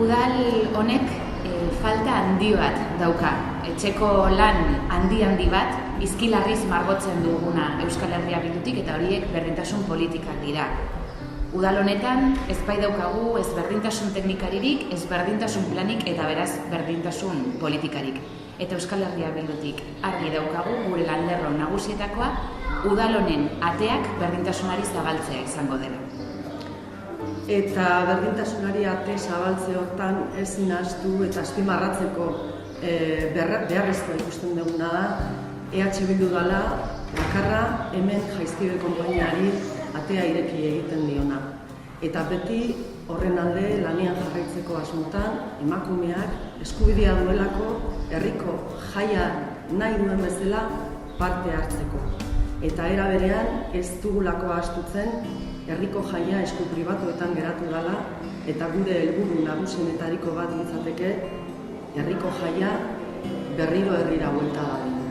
udal honek falta handi bat dauka. Etxeko lan handi bat, izkilarriz margotzen duguna Euskal Herria Bildutik eta horiek berdintasun politikak dira. Udal honetan ez bai daukagu ez berdintasun teknikaririk, ez berdintasun planik eta beraz berdintasun politikarik. Eta Euskal Herria Bildutik argi daukagu gure lanlerro nagusietakoa udal honen ateak berdintasunari zabaltzea izango dela. Eta berdintasunari ate zabaltze hortan ezin ahaztu eta azpimarratzeko beharrezkoa ikusten duguna da EH Bildu dela bakarra hemen Jaizkibel konpainiari atea ireki egiten diona. Eta beti horren alde lanean jarraitzeko asmotan emakumeak eskubidea duelako herriko jaia nahi duen bezala parte hartzeko. Eta era berean ez dugulako ahaztutzen herriko jaia esku pribatuetan geratu dela eta gure helburu nagusienetariko bat litzateke herriko jaia berriro herrira buelta dadin.